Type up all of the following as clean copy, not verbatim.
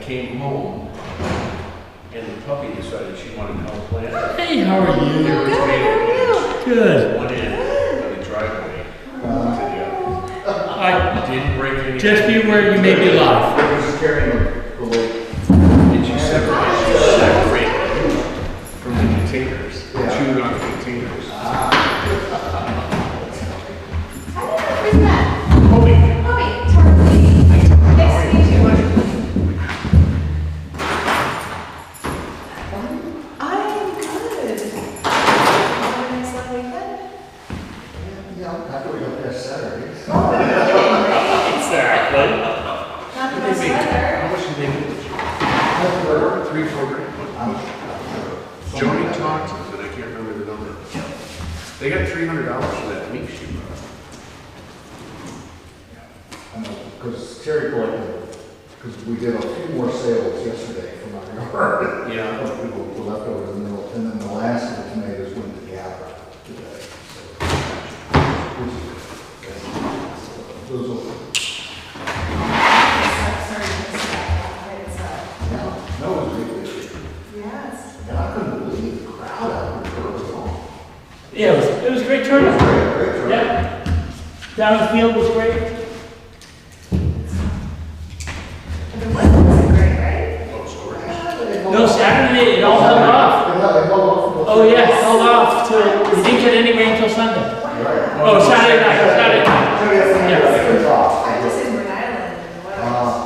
came home, and the puppy decided she wanted to help plant. Hey, how are you? There was tomato Good. one end of the driveway to the other. I Didn't break any. just be where you may be live. I was carrying the weight. Did you separate from the containers? Yeah. Chewed on the containers. Who's that? Bobby. Bobby, Charlie. Nice to meet you. I'm good. Have a nice long weekend? Yeah, after we got past Saturday. Oh, you're kidding, right? Exactly. Not the They best make- weather. How much did they make? That's 3-4 grand. Joni talked to them, but I can't remember the number. They got $300 for that week she brought. Because Terry collected, because we did a few more sales yesterday from our yard. Yeah. Of people who left over in the middle, and then the last of the tomatoes went to Gabra today. So, those will, Sorry, missed that. It's, yeah, no, it was really, yes. and I couldn't believe the crowd out there was on. Yeah, it was a great turnout. Great, great. Yeah. Down the field was great. And the weather wasn't great, right? Oh, it's gorgeous. No, Saturday, it all held off. It held off. Oh, yeah, held off till, we didn't get any rain till Sunday. Right. Oh, Saturday night. I was in Rhode Island and the weather was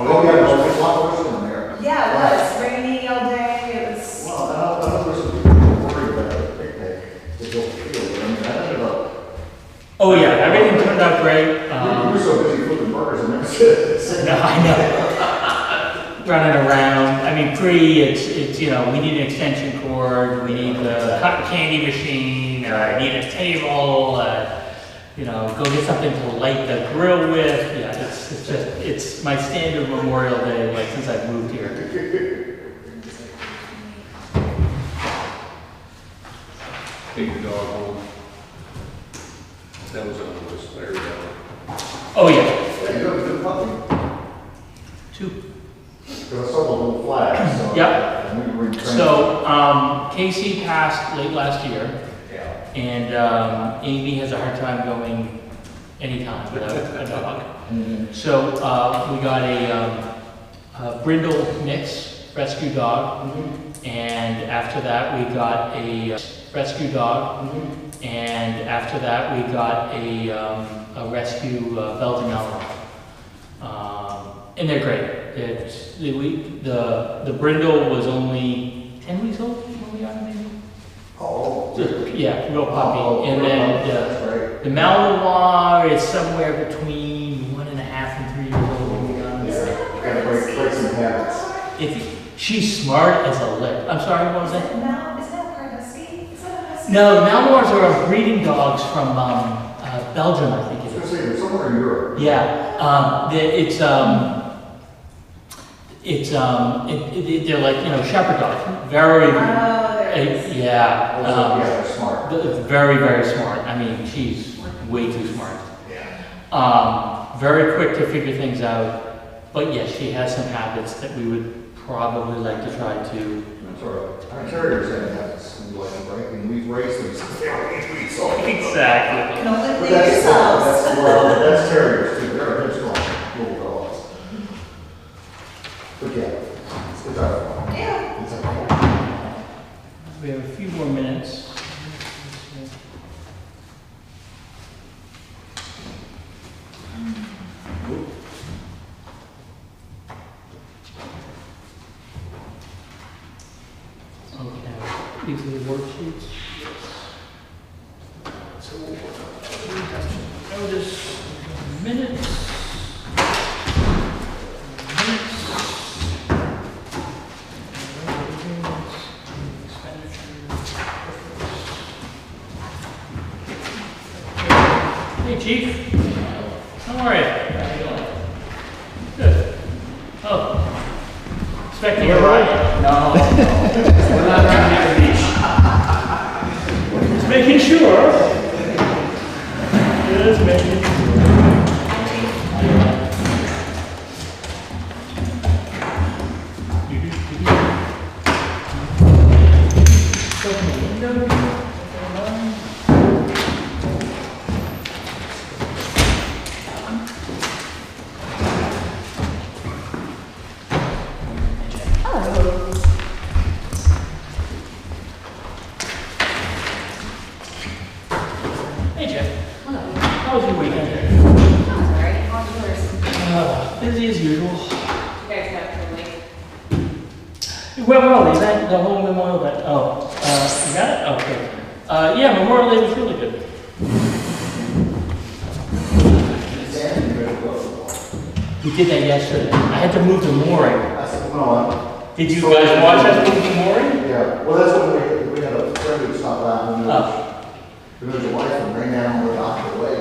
Oh, yeah, it was a lot worse than there. Yeah, it was rainy all day. It was. Well, I know there's some people who were worried about a picnic to go field, but I mean, that ended up, Oh, yeah, everything turned out great. we were so busy flipping burgers and never said. No, I know. Running around. I mean, it's, you know, we need an extension cord, we need the cotton candy machine, we need a table, you know, go get something to light the grill with. Yeah, it's my standard Memorial Day, like, since I've moved here. Take the dog home. That was on the list. There we go. Oh, yeah. Yeah, you got a good puppy? 2. Because I saw the little flag, so. Yep. And we were in training. So, Casey passed late last year, Yeah. and Amy has a hard time going anytime without a dog. Mhm. So we got a brindle mix rescue dog, and after that we got a rescue dog, and after that we got a rescue Belgian Malinois. And they're great. The brindle was only 10 weeks old when we got him, maybe. Oh. Yeah, real puppy. Oh, And real then puppy, that's great. the Malinois is somewhere between 1.5 and 3 years old when we got him. Yeah, gotta break some habits. She's smart as a lick. I'm sorry, what was Is that? that part husky? Is that a husky? No, Malinois are breeding dogs from Belgium, I think I was it gonna is. say, there's somewhere in Europe. Yeah, they're like, you know, shepherd dogs. Very, Oh, there it is. yeah. Yeah, they're smart. Very, very smart. I mean, she's way too smart. Yeah. Very quick to figure things out, but yes, she has some habits that we would probably like to try to. That's all right. Our terriers have habits, we like them, right? And we've raised them since they were 8 weeks old. Exactly. Can only But please that's, yourselves. that's terriers too, they're headstrong little dogs. But yeah, it's our fault. Yeah. It's our fault. We have a few more minutes. Okay, these are the worksheets. So, notice minutes. Hey, Chief. How are you? How you doing? Good. Oh, expecting a ride? No. We're not around here beach. Just making sure. Just making sure. Hey Jeff, Hello. how was your weekend? That was all right. How was yours? Busy as usual. You guys got to late. Well, the event, the whole Memorial Day, you got it? Okay. Yeah, Memorial Day was really good. We did that yesterday. I had to move the mooring. I said, no, Did you guys watch us move the mooring? yeah, well, that's when we had a friend who stopped by and there was a wife and ran down and knocked her away.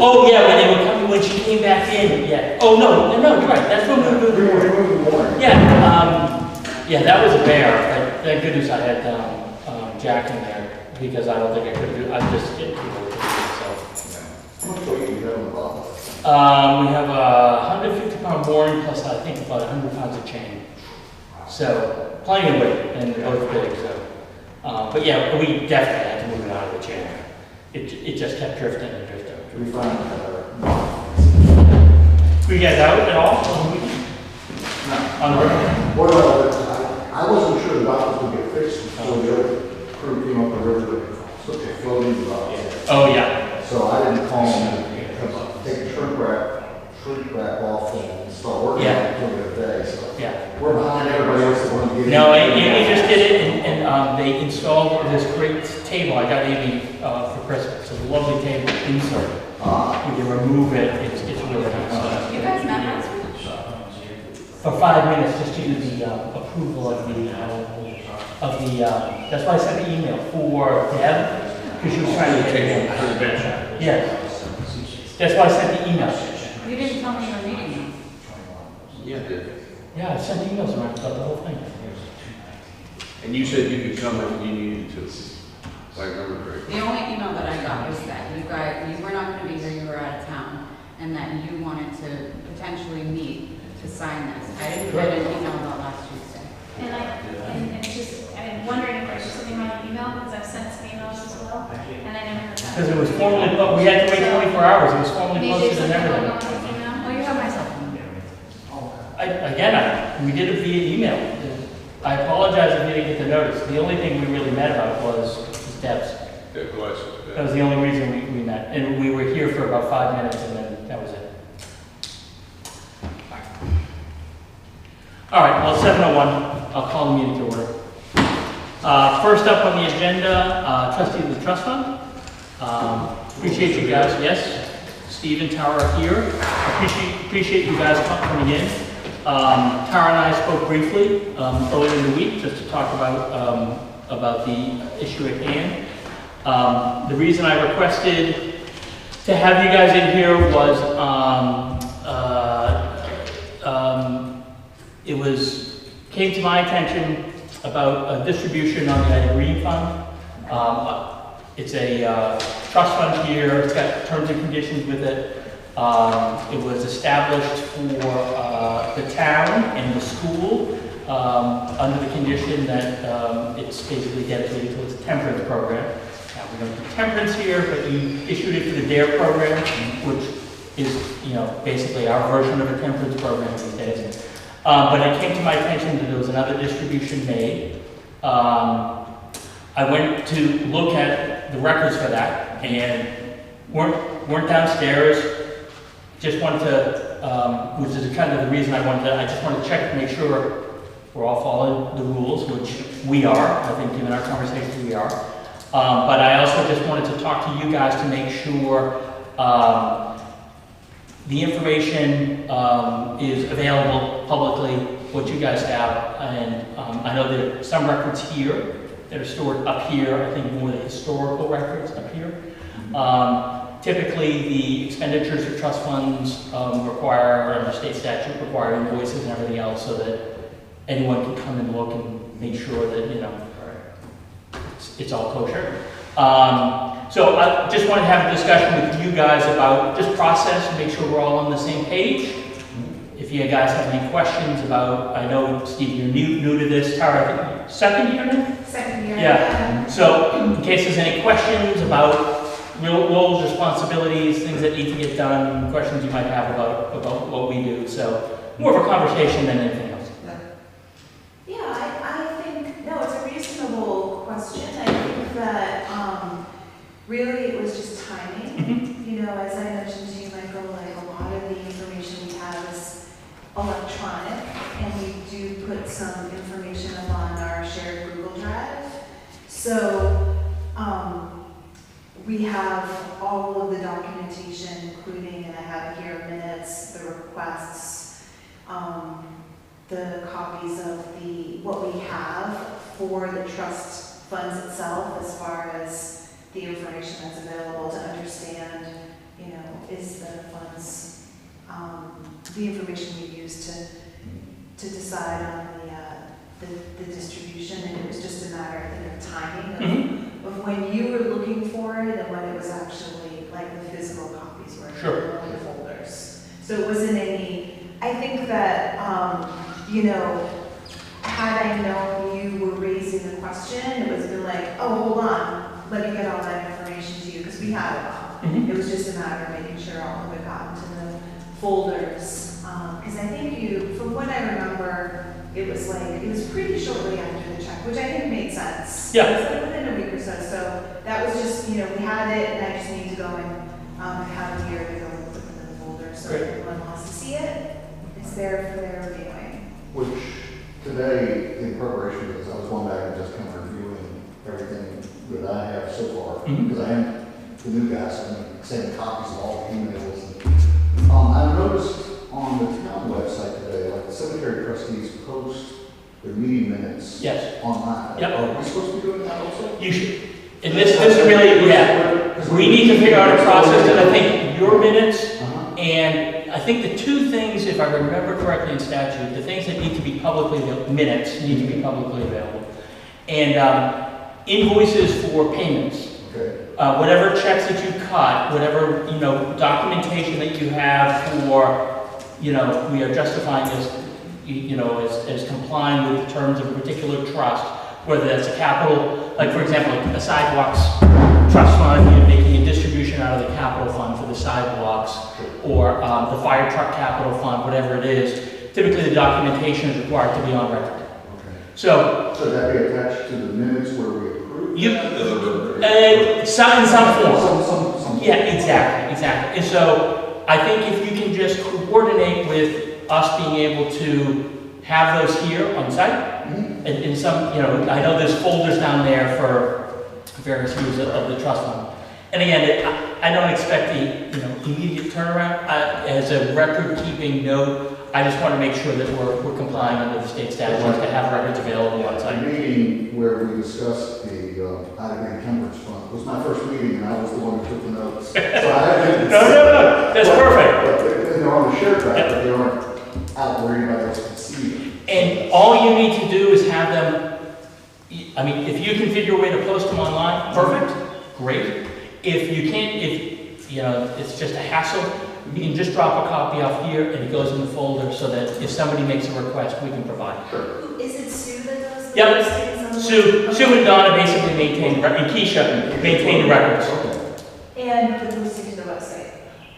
Oh, yeah, when they were coming, when she came back in, yeah. Oh, no, you're right, that's when we moved the mooring. Remove the warning. Yeah, that was a bear, but thank goodness I had, Jack in there, because I don't think I could do, I'm just getting people to do it, so. How much weight do you have on the bottom? We have a 150-pound mooring plus I think about 100 pounds of chain. So plenty of weight and both big. So, but yeah, we definitely had to move it out of the chain. It just kept drifting and drifting. We find Were you guys out at all on the weekend? No. On the river? Well, I wasn't sure the dock was gonna get fixed until the other crew came up the river, so they floated the dock. Oh yeah. So I didn't call them and take the shrink wrap off and start working on it until the other day, so. Yeah. We're behind everybody else that wanted to get in. No, Amy just did it, and they installed this great table. I got Amy for Christmas. It's a lovely table insert. You can remove it. It's really nice. You guys met last week? For 5 minutes, just to do the approval of the, that's why I sent the email for Deb, because she was trying to get it in. Yes. That's why I sent the email. You didn't tell me you were meeting them. Yeah, I did. Yeah, I sent emails around about the whole thing. And you said you could come if you needed to, if I remember correctly. The only email that I got was that you were not going to be here, you were out of town, and that you wanted to potentially meet to sign this. I didn't get an email about last Tuesday. And it's just, I'm wondering if there's something on the email, because I've sent some emails as well, and I never heard back. Because it was formally, but we had to wait 24 hours. It was formally Maybe there's posted and something going everything. on with email. Oh, you have my cell phone. We did it via email. I apologize if you didn't get the notice. The only thing we really met about was Deb's. Yeah, bless That was the only reason we met. And we were here for about 5 minutes and then that was it. All right, well, 7:01, I'll call the meeting to order. First up on the agenda, trustee of the trust fund. Appreciate you guys, yes, Steve and Tara are here. Appreciate you guys coming in. Tara and I spoke briefly earlier in the week just to talk about the issue at hand. The reason I requested to have you guys in here was came to my attention about a distribution on the Ida Green Fund. It's a trust fund here. It's got terms and conditions with it. It was established for the town and the school under the condition that it's basically dedicated to its temperance program. Now, we don't do temperance here, but you issued it for the DARE program, which is, basically our version of a temperance program these days. But it came to my attention that there was another distribution made. I went to look at the records for that and weren't downstairs. Just wanted to, which is kind of the reason I just wanted to check to make sure we're all following the rules, which we are. I think given our conversations we are. But I also just wanted to talk to you guys to make sure the information is available publicly, what you guys have. And I know there are some records here that are stored up here. I think more the historical records up here. Typically, the expenditures for trust funds require, under state statute, require invoices and everything else so that anyone can come and look and make sure that, it's all kosher. So I just want to have a discussion with you guys about just process and make sure we're all on the same page. If you guys have any questions about, I know, Steve, you're new to this. Tara, second year now? Second year. Yeah. So in case there's any questions about roles, responsibilities, things that need to get done, questions you might have about what we do. So more of a conversation than anything else. Yeah, I think, no, it's a reasonable question. I think that really it was just timing. training. You know, as I mentioned to you, Michael, like a lot of the information we have is electronic, and we do put some information up on our shared Google Drive. So, we have all of the documentation, including, and I have here minutes, the requests, the copies of what we have for the trust funds itself, as far as the information that's available to understand, you know, is the funds, the information we use to decide on the distribution, and it was just a matter, I think, of timing of when you were looking for it and when it was actually, like, the physical copies were in the folders. So it wasn't any, I think that, you know, had I known you were raising the question, it was been like, oh, hold on, let me get all that information to you, because we had it all. It was just a matter of making sure all of it got into the folders. Because I think you, from what I remember, it was pretty shortly after the check, which I think made sense. Yeah. It was like within a week or so. So that was just, you know, we had it, and I just need to go and have it here to go and put them in the folder. So if anyone wants to see it, it's there for their reviewing. Which today, in preparation for this, I was going back and just kind of reviewing everything that I have so far. Because I am the new guy, so I'm sending copies of all the emails. And, I noticed on the town website today, like the cemetery trustees post their meeting minutes Yes. online. Yep. Are we supposed to be doing that also? You should, and this really, yeah, we need to figure out a process, and I think your minutes, and I think the two things, if I remember correctly in statute, the things that need to be publicly, minutes need to be publicly available. And invoices for payments. Okay. Whatever checks that you cut, whatever, you know, documentation that you have for, you know, we are justifying this, you know, as complying with the terms of a particular trust, whether that's a capital, like for example, a sidewalks trust fund, you're making a distribution out of the capital fund for the sidewalks, or the fire truck capital fund, whatever it is. Typically, the documentation is required to be on record. Okay. So, Should that be attached to the minutes where we approve? you, in some form. Some. Yeah, exactly. And so I think if you can just coordinate with us being able to have those here on site, and some, you know, I know there's folders down there for various views of the trust fund. And again, I don't expect the, you know, immediate turnaround. As a record-keeping note, I just want to make sure that we're complying under the state statutes to have records available on A site. meeting where we discussed the Ida Encumbrance Fund was my first meeting, and I was the one who took the notes. So No, that's perfect. And they're on the shared drive, but they aren't out where anybody else can see them. And all you need to do is have them, I mean, if you can figure a way to post them online, perfect, great. If you can't, if, you know, it's just a hassle, you can just drop a copy off here and it goes in the folder so that if somebody makes a request, we can provide it. Is it Sue that does the Yep. postings on the Sue website? and Donna basically maintain, and Keisha maintain the records. And the posting to the website?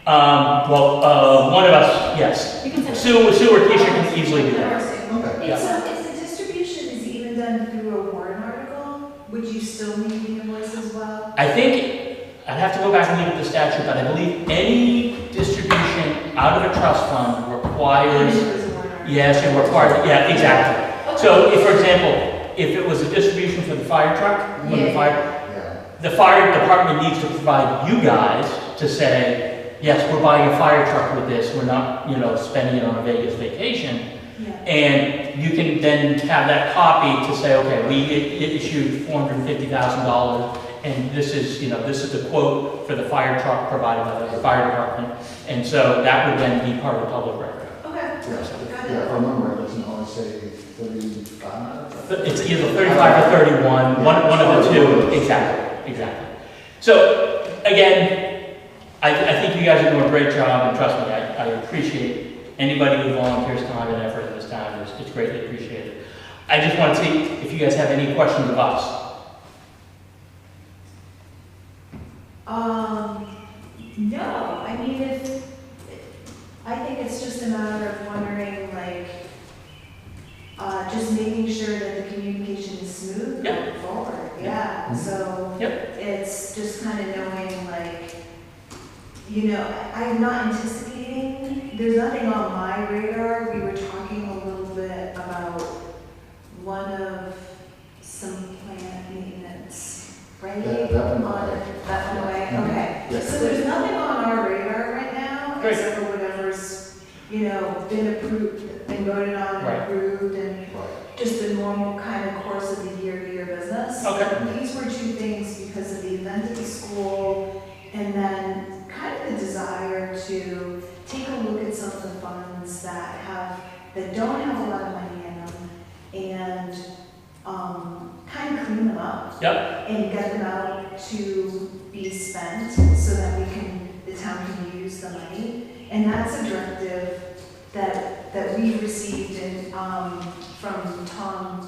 One of us, yes. You can send Sue or Keisha can easily do that. Okay. Yeah. So if the distribution is even done through a warrant article, would you still need the invoice as well? I think, I'd have to go back and look at the statute, but I believe any distribution out of a trust fund requires, Even if it's a warrant article? yes, it requires, yeah, exactly. So if, for example, if it was a distribution for the fire truck, when the Yeah. fire department needs to provide you guys to say, yes, we're buying a fire truck with this, we're not, you know, spending it on a Vegas vacation. Yeah. And you can then have that copy to say, okay, we issued $450,000, and this is, you know, this is the quote for the fire truck provided by the fire department. And so that would then be part of the public record. Okay, got Yeah, it. if I remember, it doesn't always say 35. It's either 35 or 31, one of the two, exactly. So, again, I think you guys are doing a great job, and trust me, I appreciate anybody who volunteers time and effort in this town. It's greatly appreciated. I just want to see if you guys have any questions of us. No, I mean, I think it's just a matter of wondering, like, just making sure that the communication is smooth Yep. going forward, yeah, so. Yep. It's just kind of knowing, like, I'm not anticipating, there's nothing on my radar. We were talking a little bit about some plant maintenance, right? That went On- away. That went away, Mhm. okay. Yes. So there's nothing on our radar right now, Great. except for whatever's, been approved, been voted on and Right. approved, and Right. just the normal kind of course of the year-to-year business. Okay. These were two things because of the event at the school, and then kind of the desire to take a look at some of the funds that don't have a lot of money in them, and kind of clean them up. Yep. And get them out to be spent so that the town can use the money. And that's a directive that we received from Tom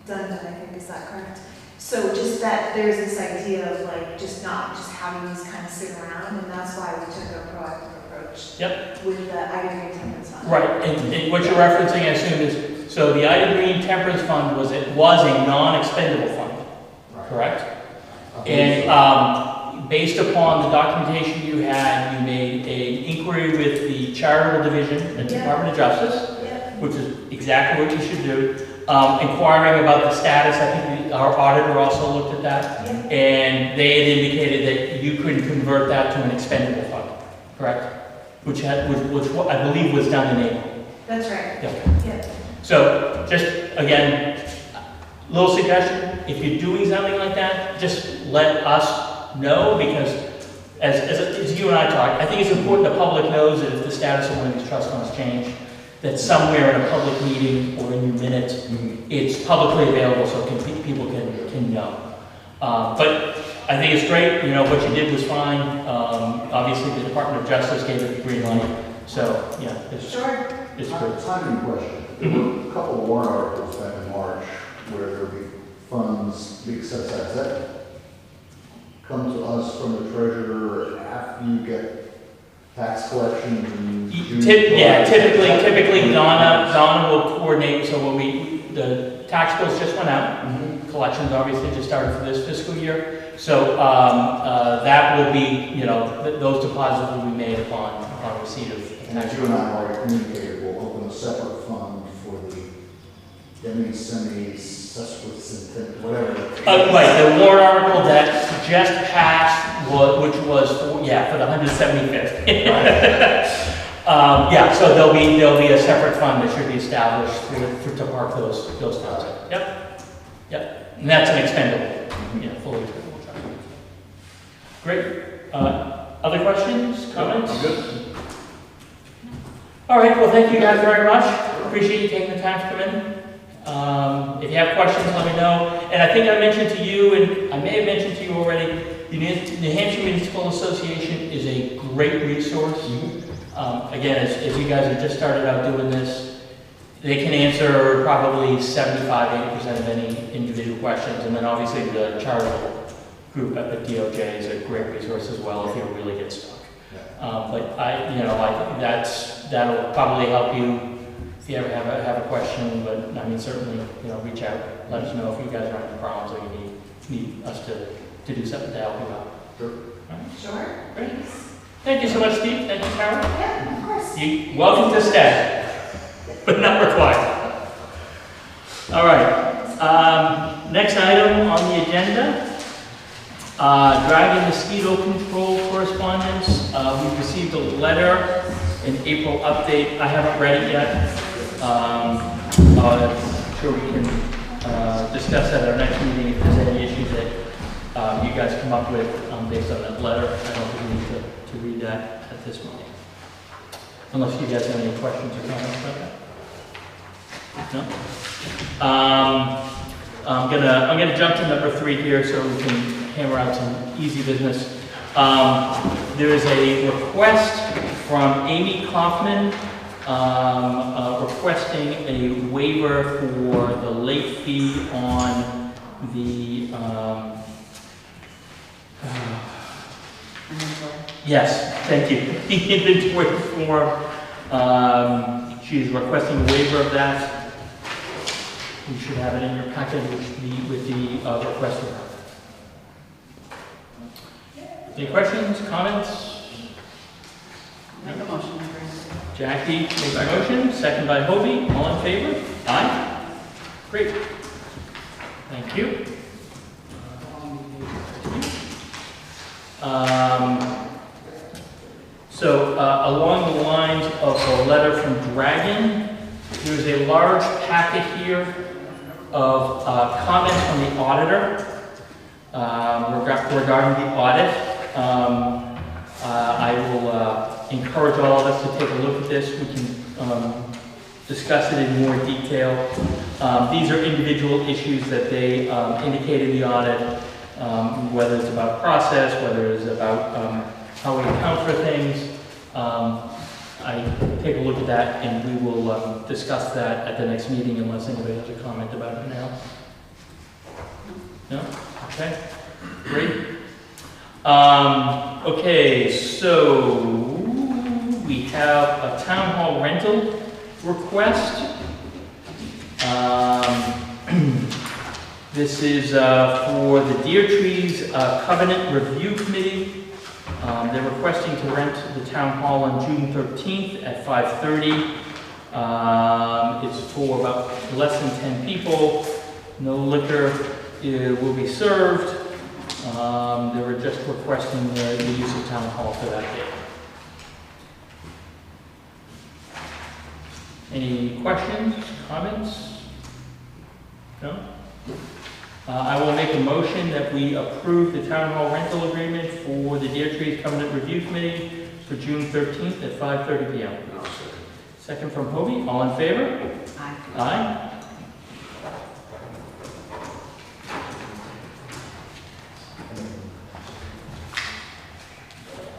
Dundon, I think, is that correct? So just that there's this idea of like, just having these kind of sit around, and that's why we took a proactive approach. Yep. With the Ida Green Temperance Fund. Right, and what you're referencing, I assume, is, so the Ida Green Temperance Fund was a non-expendable fund, Right. correct? I And believe based upon the documentation you had, you made an inquiry with the charitable division at the Yeah. Department of Justice, Yep. which is exactly what you should do. Inquiring about the status, I think our auditor also looked at that, Yep. and they had indicated that you could convert that to an expendable fund, correct? Which I believe was done in April. That's right. Yeah. Yep. So, just, again, little suggestion, if you're doing something like that, just let us know, because as you and I talked, I think it's important the public knows that if the status of one of these trust funds change, that somewhere in a public meeting or in your minutes, it's publicly available so people can know. But I think it's great, what you did was fine. Obviously, the Department of Justice gave it the green light, so, yeah, Sure. it's good. Timing question. There were a couple of warrant articles back in March where there would be funds being set aside. Does that come to us from the treasurer after you get tax collection in June? Typically Donna will coordinate, so when the tax bills just went out, collections obviously just started for this fiscal year, so that will be, those deposits will be made upon receipt of And as you and I already communicated, we'll open a separate fund for the sesquicentennial, whatever. Right, the warrant article that just passed, which was for the 175th. So there'll be a separate fund that should be established to park those funds. Yep, and that's an expendable, fully expendable. Great. Other questions, comments? I'm good. All right, well, thank you guys very much. Appreciate you taking the time to come in. If you have questions, let me know. And I think I mentioned to you, and I may have mentioned to you already, the New Hampshire Municipal Association is a great resource. Again, as you guys have just started out doing this, they can answer probably 75–80% of any individual questions. And then obviously the charitable group at the DOJ is a great resource as well if you really get stuck. But I think that'll probably help you if you ever have a question. But I mean, certainly, reach out, let us know if you guys are having problems or you need us to do something to help you out. Sure. All right. Sure. Great. Thank you so much, Steve. Thank you, Carol. Yeah, of course. You're welcome to stay, but not required. All right. Next item on the agenda. Dragon mosquito control correspondence. We received a letter, an April update. I haven't read it yet. I'm sure we can discuss that at our next meeting if there's any issues that you guys come up with based on that letter. I don't think we need to read that at this meeting. Unless you guys have any questions or comments about that. No? I'm gonna jump to number 3 here so we can hammer out some easy business. There is a request from Amy Kaufman requesting a waiver for the late fee on the yes, thank you. The inventory form. She's requesting a waiver of that. You should have it in your packet with the request for her. Any questions, comments? Jackie makes a motion, second by Hobie, all in favor? Aye? Great. Thank you. Along the lines of the letter from Dragon, there's a large packet here of comments from the auditor regarding the audit. I will encourage all of us to take a look at this. We can discuss it in more detail. These are individual issues that they indicate in the audit, whether it's about process, whether it's about how we account for things. I take a look at that and we will discuss that at the next meeting unless anybody has a comment about it now. No? Okay, great. Okay, so we have a town hall rental request. This is for the Deer Trees Covenant Review Committee. They're requesting to rent the town hall on June 13th at 5:30. It's for about less than 10 people. No liquor will be served. They were just requesting the use of town hall for that day. Any questions, comments? No? I will make a motion that we approve the town hall rental agreement for the Deer Trees Covenant Review Committee for June 13th at 5:30 p.m. No, second. Second from Hobie, all in favor? Aye. Aye.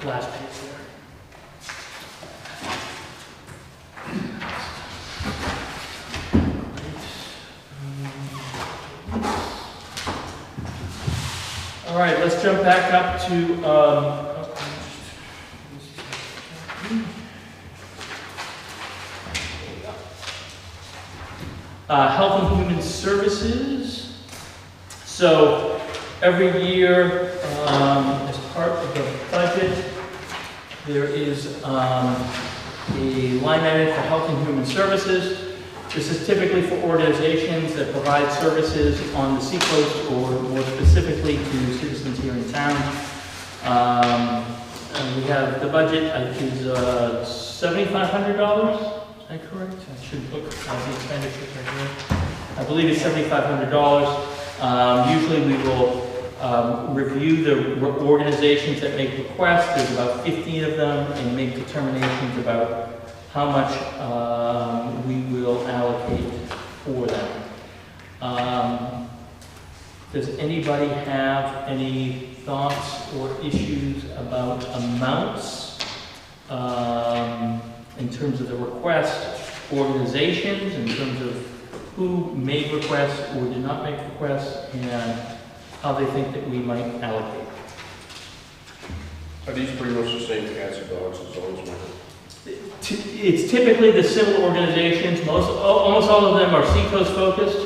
Last page there. All right, let's jump back up to Health and Human Services. So every year, as part of the budget, there is a line item for Health and Human Services. This is typically for organizations that provide services on the seacoast or more specifically to citizens here in town. And we have the budget is $7,500. Is that correct? I should look at the expenditures right here. I believe it's $7,500. Usually we will review the organizations that make requests. There's about 15 of them and make determinations about how much we will allocate for them. Does anybody have any thoughts or issues about amounts in terms of the request, organizations, in terms of who made requests or did not make requests, and how they think that we might allocate? Are these pretty much the same cats and dogs as always, Michael? It's typically the similar organizations. Almost all of them are seacoast focused.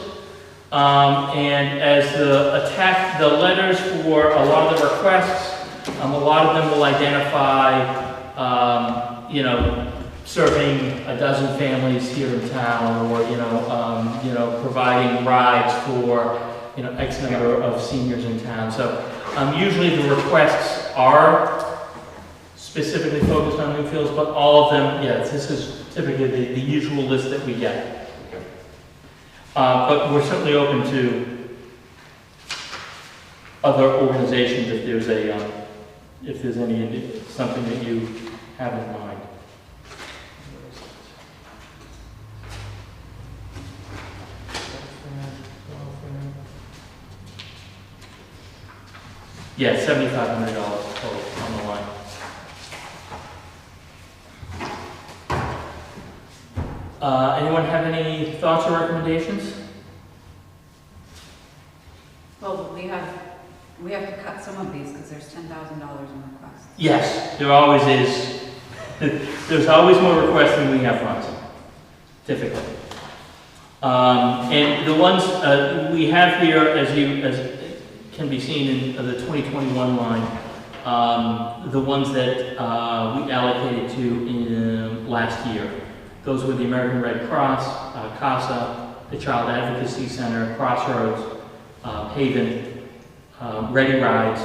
And as the letters for a lot of the requests, a lot of them will identify, serving a dozen families here in town, or providing rides for X number of seniors in town. So usually the requests are specifically focused on Newfields, but all of them, yes, this is typically the usual list that we get. Okay. But we're certainly open to other organizations if there's something that you have in mind. Yeah, $7,500 total on the line. Anyone have any thoughts or recommendations? Well, we have to cut some of these because there's $10,000 in requests. Yes, there always is. There's always more requests than we have funds, typically. And the ones we have here, as can be seen in the 2021 line, the ones that we allocated to in last year. Those were the American Red Cross, CASA, the Child Advocacy Center, Crossroads, Haven, Ready Rides,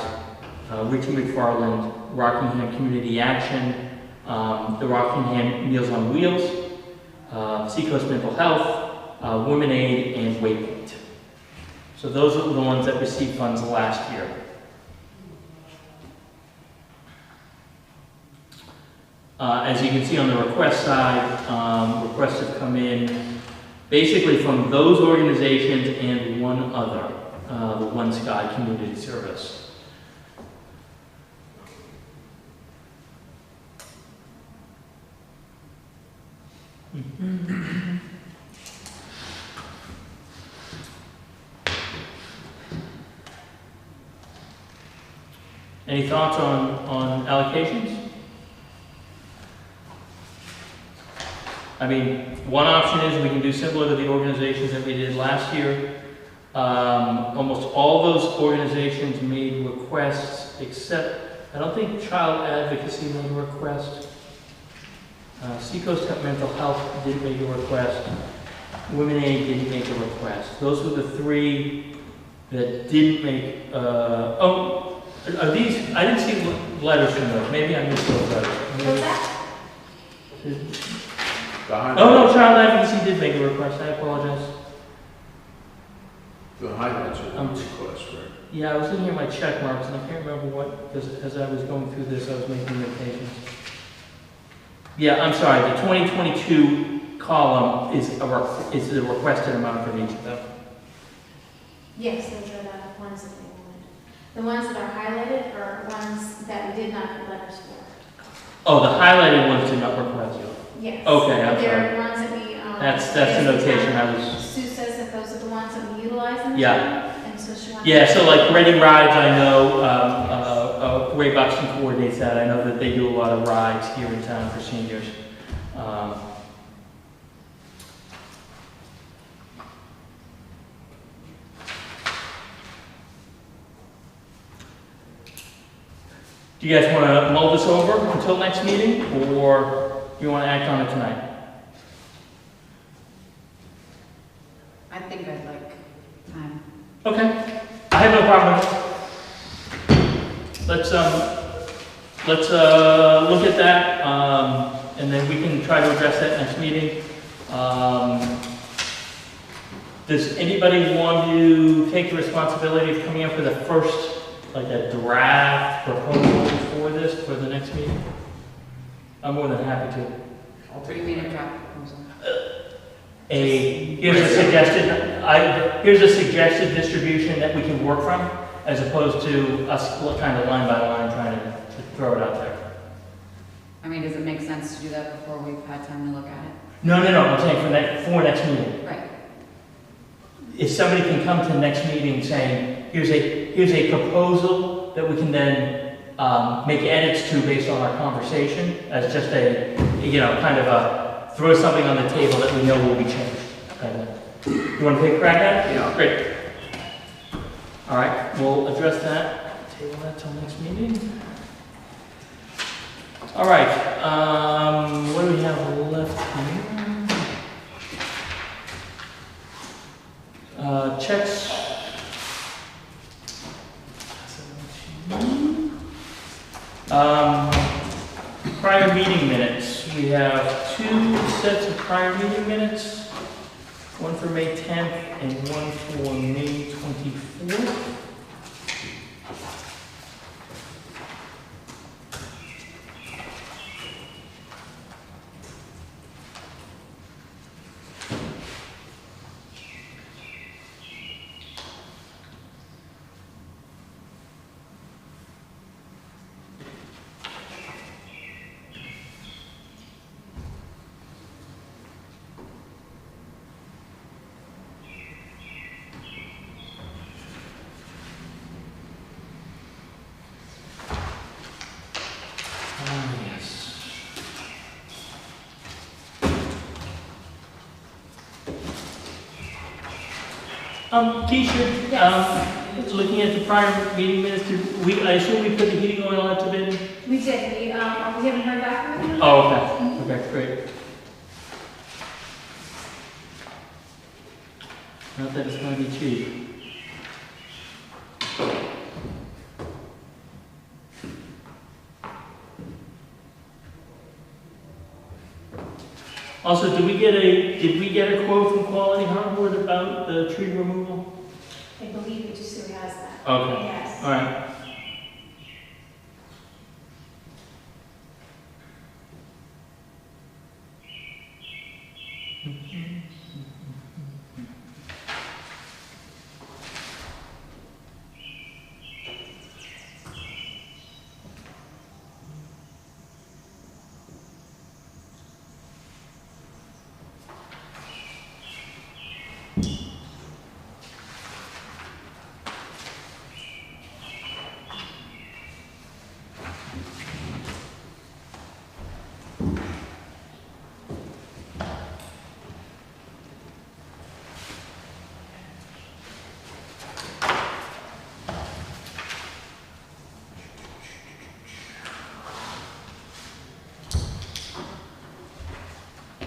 Richie McFarland, Rockingham Community Action, the Rockingham Meals on Wheels, Seacoast Mental Health, Women Aid, and Waypoint. So those are the ones that received funds last year. As you can see on the request side, requests have come in basically from those organizations and one other, the One Sky Community Service. Any thoughts on allocations? I mean, one option is we can do similar to the organizations that we did last year. Almost all those organizations made requests, except, I don't think Child Advocacy made a request. Seacoast Mental Health didn't make a request. Women Aid didn't make a request. Those were the three that didn't make, oh, are these, I didn't see letters from those. Maybe I missed those letters. What's that? Oh, no, Child Advocacy did make a request. I apologize. The highlights are the request, right? Yeah, I was looking at my check marks and I can't remember what, because as I was going through this, I was making notations. Yeah, I'm sorry, the 2022 column is the requested amount from each of them. Yes, those are the ones that we wanted. The ones that are highlighted are ones that we did not get letters for. Oh, the highlighted ones did not request. Yes. Okay, I'm There sorry. are ones that we, That's the notation I was, Sue says that those are the ones that we utilize in the Yeah. town, and so she wants. yeah, so like Ready Rides, I know, Ray Buxton coordinates that. I know that they do a lot of rides here in town for seniors. Do you guys want to mull this over until next meeting, or do you want to act on it tonight? I think I'd like time. Okay, I have no problem. Let's look at that, and then we can try to address that next meeting. Does anybody want to take the responsibility of coming up with a first, like a draft proposal for this for the next meeting? I'm more than happy to. I'll What do take you mean a draft proposal? Here's a suggested distribution that we can work from, as opposed to us kind of line by line trying to throw it out there. I mean, does it make sense to do that before we've had time to look at it? No, I'm saying for next meeting. Right. If somebody can come to next meeting saying, here's a proposal that we can then make edits to based on our conversation, as just a, kind of a, throw something on the table that we know will be changed. You want to take a crack at it? Yeah. Great. All right, we'll address that, table that till next meeting. All right, what do we have left here? Checks. Prior meeting minutes. We have 2 sets of prior meeting minutes. One for May 10th and one for May 24th. Yes. Keisha, looking at the prior meeting minutes, I assume we put the heating oil out to bid? We did, we haven't heard back from them. Oh, okay, okay, great. Not that it's gonna be cheap. Also, did we get a quote from Quality Hardwood about the tree removal? I believe it just has that. Okay, Yes. all right.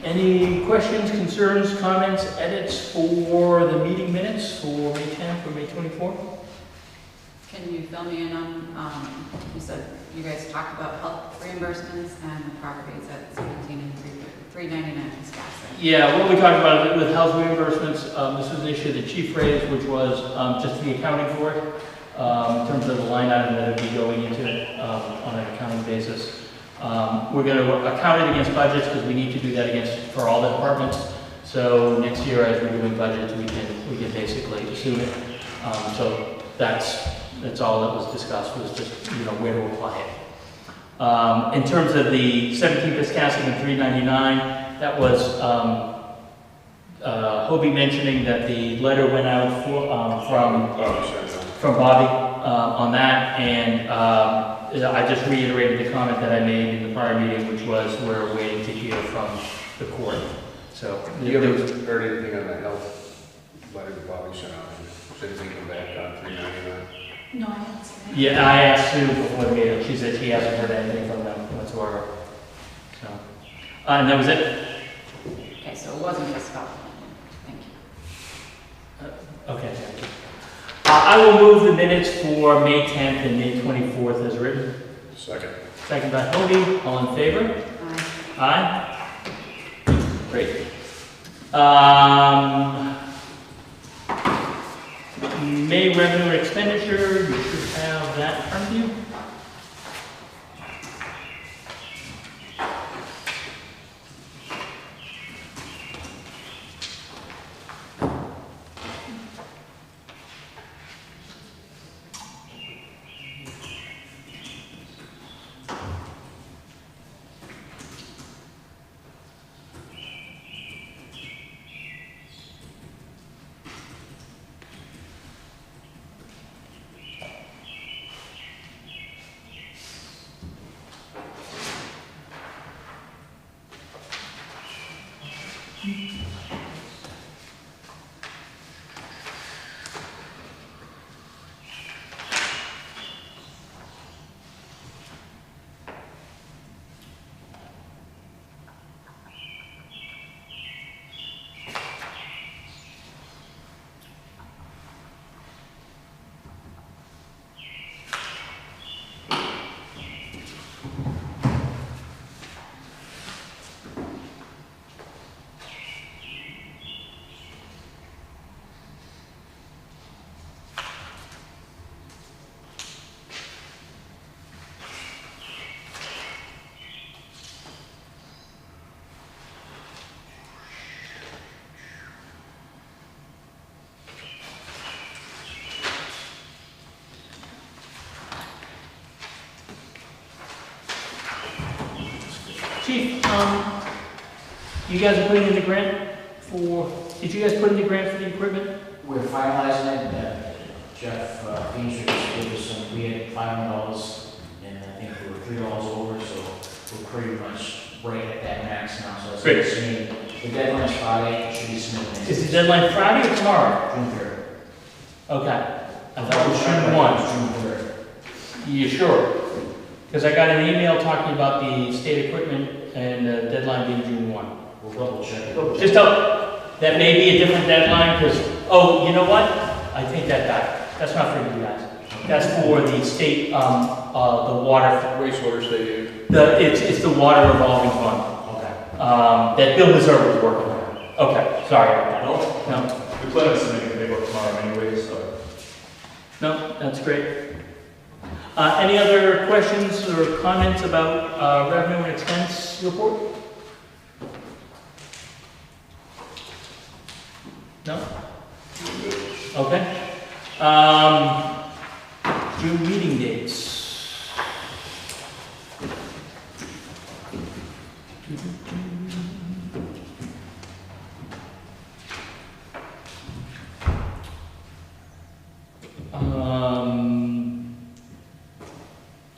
Any questions, concerns, comments, edits for the meeting minutes for May 10th or May 24th? Can you fill me in on, you said you guys talked about health reimbursements and the properties at 17 and 399 Wisconsin. Yeah, what we talked about with health reimbursements, this was an issue the chief raised, which was just the accounting for it, in terms of the line item that would be going into it on an accounting basis. We're going to account it against budgets because we need to do that for all the departments. So next year, as we're doing budgets, we can basically assume it. So that's all that was discussed, was just where to apply it. In terms of the 17 Piscasset and 399, that was Hobie mentioning that the letter went out from Bobby on that, and I just reiterated the comment that I made in the prior meeting, which was we're waiting to hear from the court. So You haven't heard anything on the health letter that Bobby sent out? Said anything come back on 399? No, I haven't seen it. yeah, I asked Sue before the meeting. She said she hasn't heard anything from them whatsoever. So, and that was it. Okay, so it wasn't just about, thank you. Okay. Thank you. I will move the minutes for May 10th and May 24th as written. Second. Second by Hobie. All in favor? Aye. Great. May revenue and expenditure, you should have that in front of you. Chief, you guys are putting in the grant did you guys put in the grant for the equipment? We're finalizing it. Jeff Painter just gave us some, we had $500 and I think we were $3 over, so we're pretty much right at that max now. So Great. it's submitted. The deadline is Friday, it should be submitted. Is the deadline Friday or tomorrow? June 3rd. Okay. I thought it was June 1. June 3rd. You sure? Because I got an email talking about the state equipment and the deadline being June 1. We'll double check it. Just that may be a different deadline, because, oh, you know what? I take that back. That's not for you guys. That's for the state, the water, Wastewater state. it's the water revolving fund, Okay. that Bill Reserve was working on. Okay, sorry about that. No, We plan on submitting paperwork tomorrow anyway, so. no, that's great. Any other questions or comments about revenue and expense report? No? Okay. June meeting dates.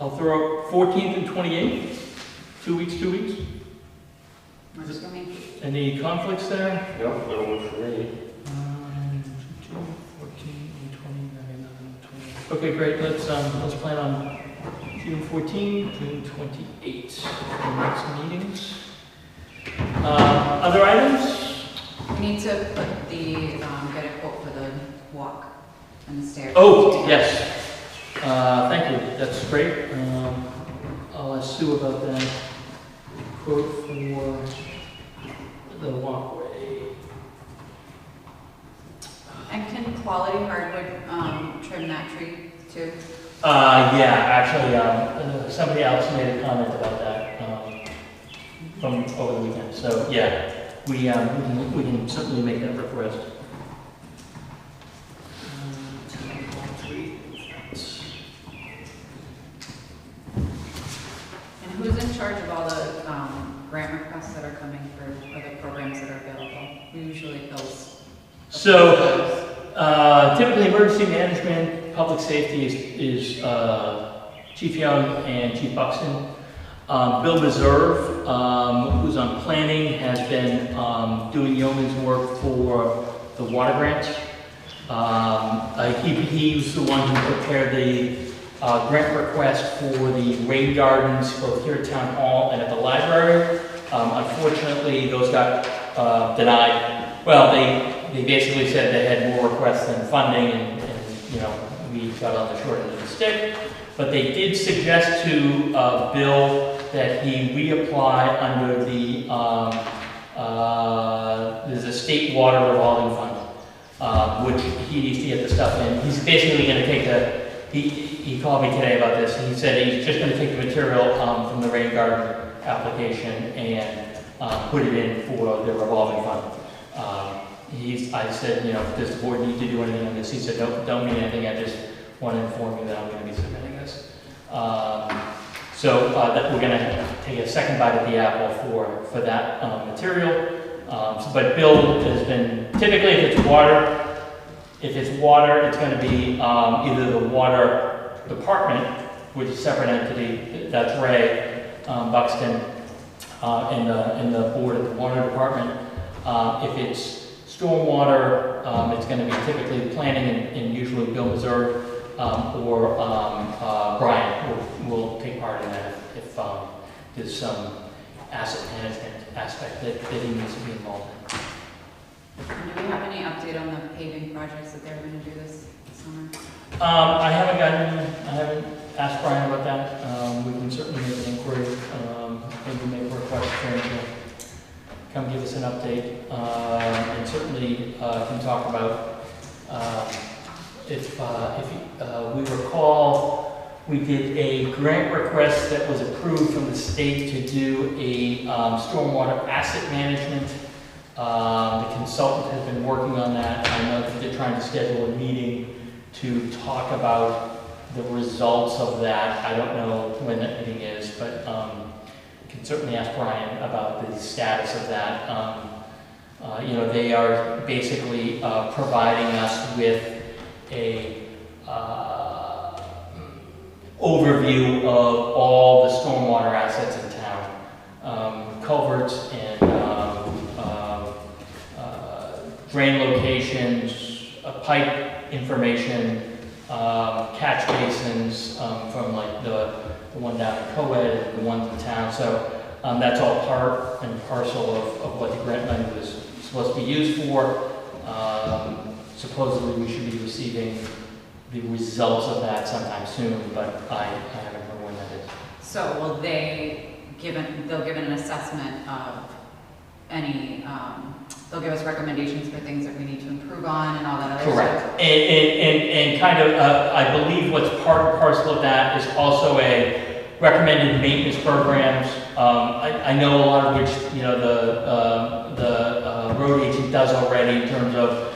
I'll throw out 14th and 28th, 2 weeks, 2 weeks. Works for me. Any conflicts there? Yep, that'll work for me. 14, 20. Okay, great. Let's plan on June 14, June 28 for the next meetings. Other items? We need to put the, get a quote for the walk and the stairs. Oh, yes. Thank you. That's great. I'll ask Sue about that quote for the walkway. And can Quality Hardwood, trim that tree too? Yeah, actually, somebody else made a comment about that, from over the weekend. So, yeah, we can certainly make that request. And who's in charge of all the, grant requests that are coming for other programs that are available? Who usually fills? So, typically emergency management, public safety is Chief Young and Chief Buxton. Bill Reserve, who's on planning, has been doing yeoman's work for the water grants. He's the one who prepared the grant request for the rain gardens both here at Town Hall and at the library. Unfortunately, those got denied. Well, they basically said they had more requests than funding, and you know, we got on the short end of the stick. But they did suggest to Bill that he reapply under the there's a state water revolving fund, which he needs to get the stuff in. He's basically going to take he called me today about this, and he said he's just going to take the material from the rain garden application and put it in for the revolving fund. I said, you know, does the board need to do anything on this? He said, no, don't need anything. I just want to inform you that I'm going to be submitting this. That we're going to take a second bite at the apple for that material. But Bill has been, typically if it's water, it's going to be either the water department, which is a separate entity, that's Ray Buxton, and the board of the water department. If it's stormwater, it's going to be typically planning and usually Bill Reserve or Brian will take part in that if there's some asset management aspect that he needs to be involved in. And do we have any update on the paving projects that they're going to do this summer? I haven't asked Brian about that. We can certainly make an inquiry, maybe make a request for him to come give us an update, and certainly can talk about if we recall, we did a grant request that was approved from the state to do a stormwater asset management. The consultant has been working on that. I know that they're trying to schedule a meeting to talk about the results of that. I don't know when that meeting is, but can certainly ask Brian about the status of that. You know, they are basically providing us with a overview of all the stormwater assets in town, culverts and drain locations, pipe information, catch basins, from like the one down in Coed, the ones in town. So that's all part and parcel of what the grant money was supposed to be used for. Supposedly we should be receiving the results of that sometime soon, but I haven't heard when that is. So will they'll give an assessment of any, they'll give us recommendations for things that we need to improve on and all that other stuff? Correct. And kind of, I believe what's part and parcel of that is also a recommended maintenance programs. I know a lot of which, the road agent does already in terms of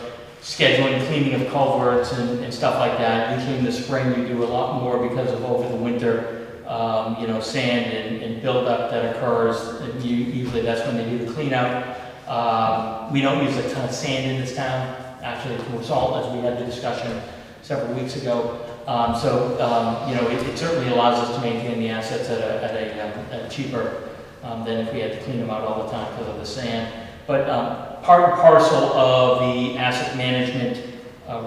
scheduling cleaning of culverts and stuff like that. Usually in the spring we do a lot more because of over the winter, sand and buildup that occurs. And usually that's when they do the clean out. We don't use a ton of sand in this town. Actually, it's more salt, as we had the discussion several weeks ago. It certainly allows us to maintain the assets at a cheaper than if we had to clean them out all the time because of the sand. But part and parcel of the asset management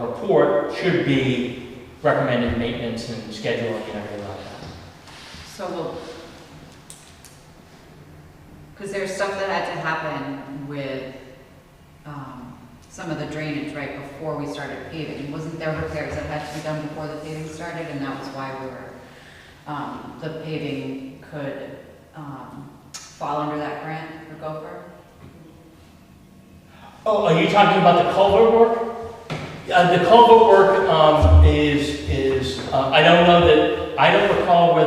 report should be recommended maintenance and scheduling and everything like that. So because there's stuff that had to happen with some of the drainage right before we started paving. Wasn't there repairs that had to be done before the paving started, and that was why we were, the paving could fall under that grant for Gopher? Oh, are you talking about the culvert work? The culvert work I don't know that, I don't recall where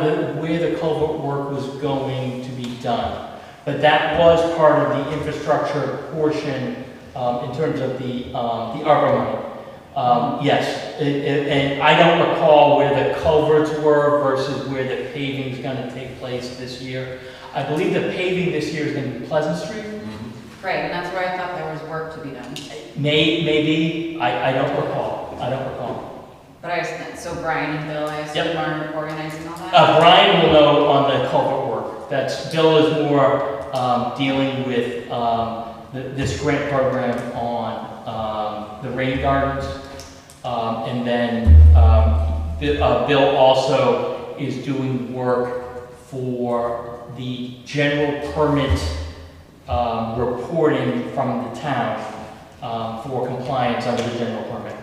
the culvert work was going to be done. But that was part of the infrastructure portion in terms of the ARPA money. Yes, and I don't recall where the culverts were versus where the paving is going to take place this year. I believe the paving this year is going to be Pleasant Street. Right, and that's where I thought there was work to be done. Maybe, I don't recall. But so Brian and Bill, I assume, Yep. are organizing all that? Brian will know on the culvert work. Bill is more dealing with this grant program on the rain gardens. And then Bill also is doing work for the general permit reporting from the town for compliance under the general permit.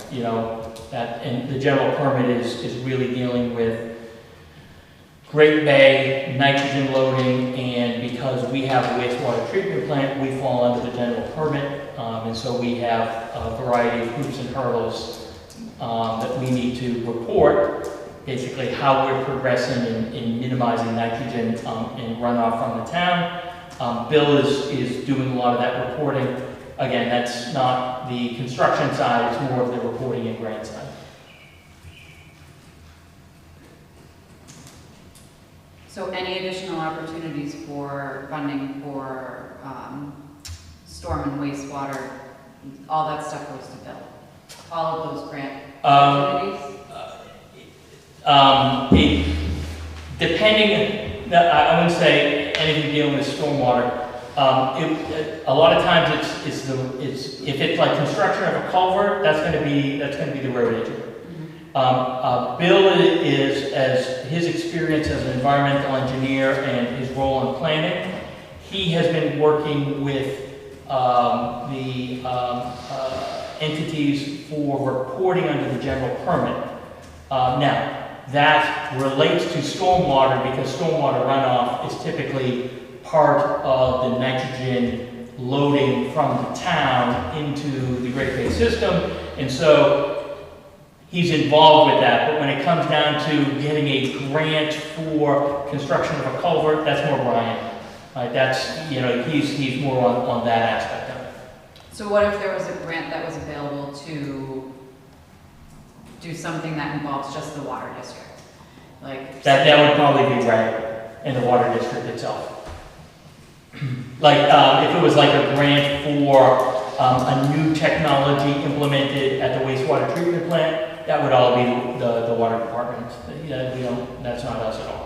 And the general permit is really dealing with Great Bay, nitrogen loading, and because we have a wastewater treatment plant, we fall under the general permit. And so we have a variety of hoops and hurdles that we need to report, basically how we're progressing in minimizing nitrogen and runoff from the town. Bill is doing a lot of that reporting. Again, that's not the construction side, it's more of the reporting and grant side. So any additional opportunities for funding for storm and wastewater, all that stuff goes to Bill? All of those grant opportunities? Depending, I wouldn't say anything dealing with stormwater. A lot of times it's if it's like construction of a culvert, that's going to be the road agent. Bill is, as his experience as an environmental engineer and his role in planning, he has been working with the entities for reporting under the general permit. Now, that relates to stormwater because stormwater runoff is typically part of the nitrogen loading from the town into the Great Bay system, and so he's involved with that. But when it comes down to getting a grant for construction of a culvert, that's more Brian. He's more on that aspect of it. So what if there was a grant that was available to do something that involves just the water district? That would probably be right in the water district itself. If it was like a grant for a new technology implemented at the wastewater treatment plant, that would all be the water department. That's not us at all.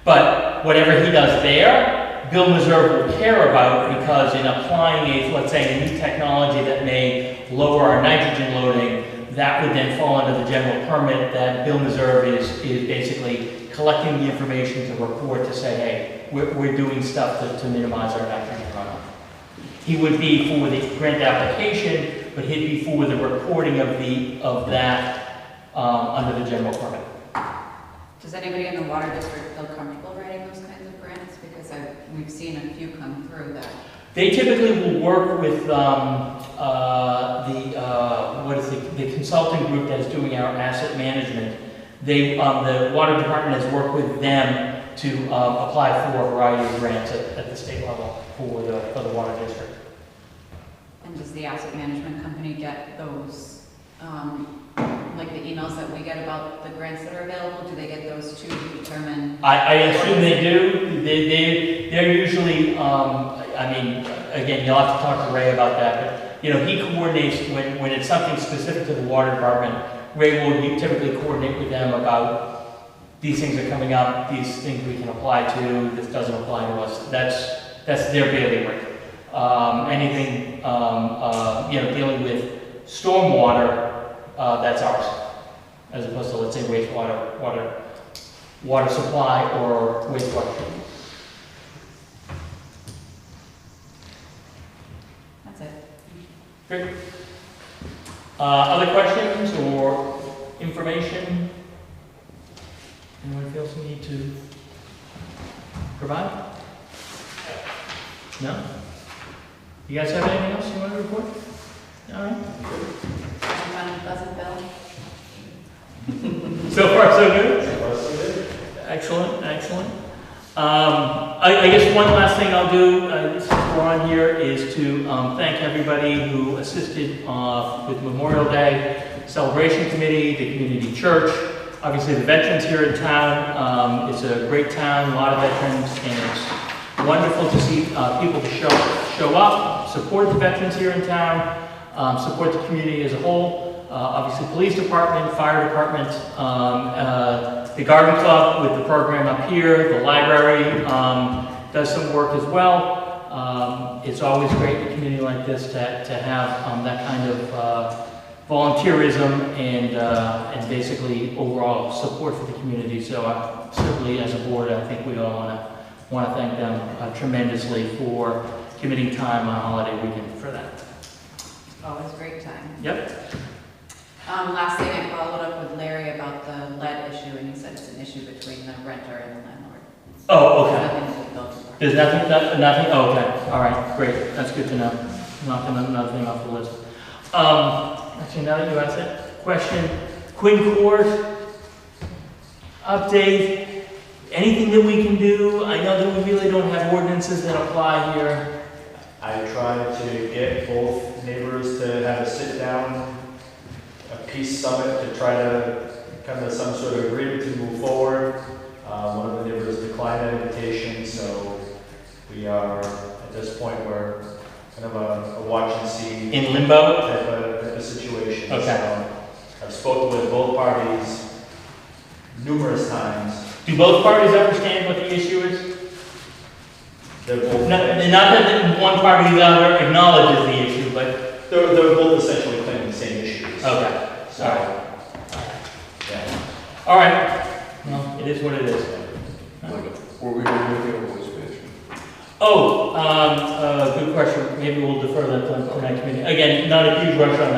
But whatever he does there, Bill Meserve will care about because in applying let's say a new technology that may lower our nitrogen loading, that would then fall under the general permit. That Bill Meserve is basically collecting the information to report to say, hey, we're doing stuff to minimize our nitrogen runoff. He would be for the grant application, but he'd be for the reporting of that under the general permit. Does anybody in the water district feel comfortable writing those kinds of grants? Because we've seen a few come through that. They typically will work with the consulting group that is doing our asset management. The water department has worked with them to apply for a variety of grants at the state level for the water district. And does the asset management company get those, like the emails that we get about the grants that are available? Do they get those to determine? I assume they do. They're usually, I mean, again, you'll have to talk to Ray about that, but, you know, he coordinates when it's something specific to the water department. Ray will typically coordinate with them about these things are coming up, these things we can apply to, this doesn't apply to us. That's their bailiwick. Anything, you know, dealing with stormwater, that's ours, as opposed to, let's say, water supply or wastewater treatment. That's it. Great. Other questions or information anyone feels the need to provide? No? You guys have anything else you want to report? All right. Fun and pleasant, Bill? So far, so good? Excellent, excellent. I guess one last thing I'll do, since we're on here, is to thank everybody who assisted with Memorial Day, Celebration Committee, the community church, obviously the veterans here in town. It's a great town, a lot of veterans, and it's wonderful to see people to show up, support the veterans here in town, support the community as a whole. Obviously, police department, fire department, the garden club with the program up here, the library does some work as well. It's always great in a community like this to have that kind of volunteerism and basically overall support for the community. So certainly as a board, I think we all want to thank them tremendously for committing time on a holiday weekend for that. Always a great time. Yep. Last thing, I followed up with Larry about the lead issue, and he said it's an issue between the renter and the landlord. Oh, okay. Nothing to do with building department. There's nothing, oh, okay, all right, great, that's good to know. Knocking another thing off the list. Actually, now that you asked that question, Quinn Court, update, anything that we can do? I know that we really don't have ordinances that apply here. I tried to get both neighbors to have a sit down, a peace summit to try to come to some sort of agreement to move forward. One of the neighbors declined that invitation, so we are at this point where kind of a watch and see In limbo? type of situation. Okay. So I've spoken with both parties numerous times. Do both parties understand what the issue is? They're both Not that one party or the other acknowledges the issue, but, they're both essentially claiming the same issues. okay, So, all right. yeah. All right, well, it is what it is. Were we going to look at a voice pitch? Oh, good question. Maybe we'll defer that to next meeting. Again, not a huge rush on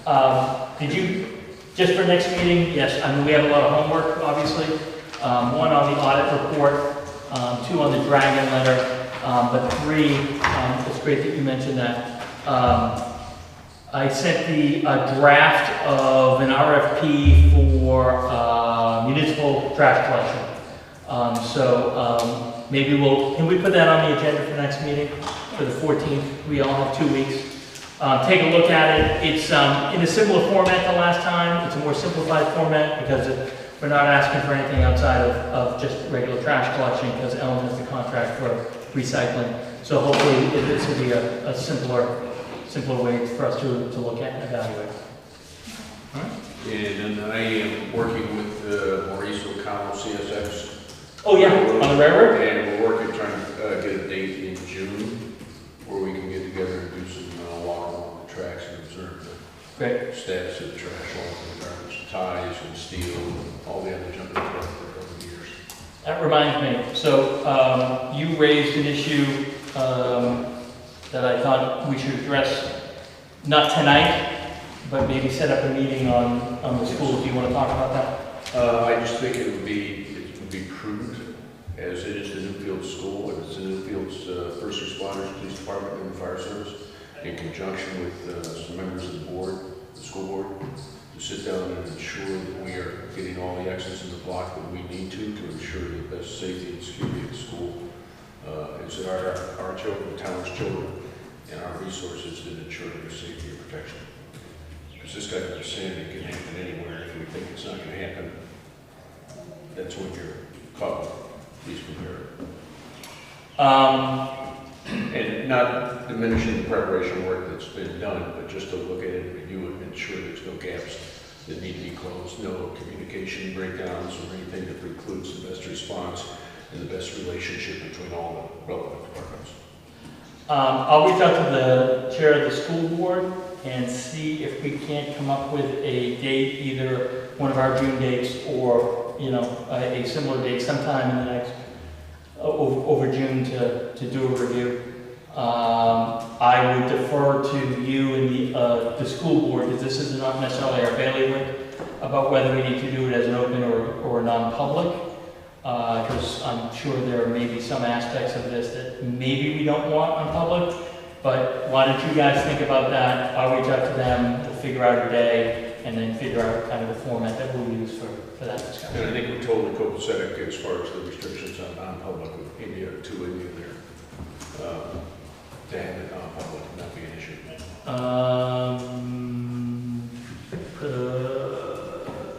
that. Did you, just for next meeting? Yes, I mean, we have a lot of homework, obviously. One on the audit report, two on the dragon letter, but three, it's great that you mentioned that. I sent the draft of an RFP for municipal trash collection. Maybe can we put that on the agenda for next meeting, for the 14th? We all have 2 weeks. Take a look at it. It's in a similar format than last time. It's a more simplified format because we're not asking for anything outside of just regular trash collection because Ellen has the contract for recycling. So hopefully this will be a simpler way for us to look at and evaluate. All right. And then I am working with Maurice O'Connell, CSX. Oh yeah, on the railroad? And we're working, trying to get a date in June where we can get together and do some walk along the tracks and observe Great. status of the trash, all of the garbage, ties and steel, and all the other junk that's been there over the years. That reminds me, so you raised an issue that I thought we should address, not tonight, but maybe set up a meeting on the school. Do you want to talk about that? I just think it would be prudent, as it is the Newfield School, and it's the Newfield's first responders, police department, and fire service, in conjunction with some members of the board, the school board, to sit down and ensure that we are getting all the access in the block that we need to ensure the best safety and security of the school. Is that our children, the town's children, and our resources that ensure their safety and protection. Because this guy was saying it can happen anywhere. If we think it's not going to happen, that's when you're caught with police prepared. And not diminishing the preparation work that's been done, but just to look at it and review it and ensure there's no gaps that need to be closed, no communication breakdowns or anything that precludes the best response and the best relationship between all the relevant departments. I'll reach out to the chair of the school board and see if we can't come up with a date, either one of our June dates or, you know, a similar date sometime in the next, over June to do a review. I would defer to you and the school board, because this is not necessarily our bailiwick, about whether we need to do it as an open or a non-public. Because I'm sure there may be some aspects of this that maybe we don't want on public, but why don't you guys think about that? I'll reach out to them, we'll figure out a day, and then figure out kind of the format that we'll use for that discussion. And I think we're totally copacetic as far as the restrictions on non-public with India, to India there. To have it non-public and not be an issue.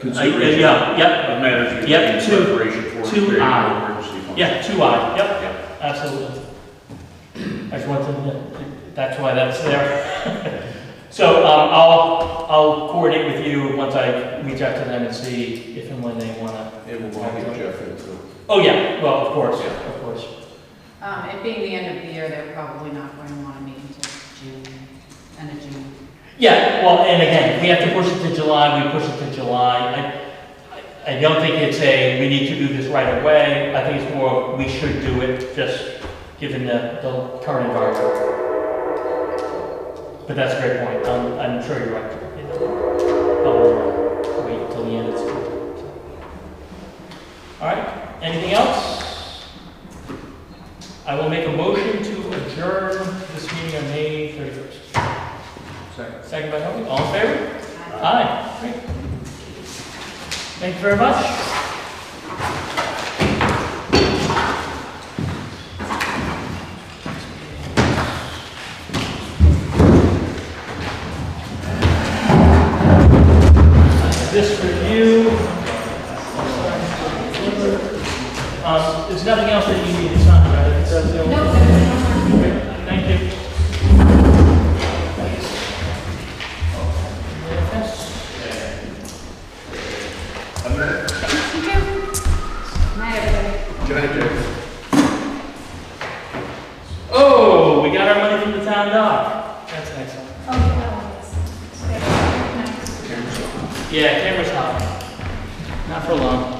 Yeah, Matters Yep, in preparation for creating 2I. an emergency fund. yeah, 2I, yep, Yep. absolutely. I just wanted to, that's why that's there. So I'll coordinate with you once I reach out to them and see if and when they want to. And we'll get Jeff into. Oh, yeah, well, of course, Yeah. of course. It being the end of the year, they're probably not going to want to meet until June, end of June. Yeah, well, and again, if we have to push it to July, we push it to July. I don't think it's we need to do this right away. I think it's more, we should do it, just given the current environment. But that's a great point. I'm sure you're right. I'll wait till the end of school. All right, anything else? I will make a motion to adjourn this meeting on May 31st. Second. Second by Hobie. All in favor? Aye. Great. Thank you very much. This review. There's nothing else that you need to sign, right? That's the only- No, Thank you. Night, everybody. Good night, Jeff. Oh, we got our money from the town dock. That's excellent. Oh, that one is. Okay, nice. Camera's on. Yeah, camera's hot. Not for long.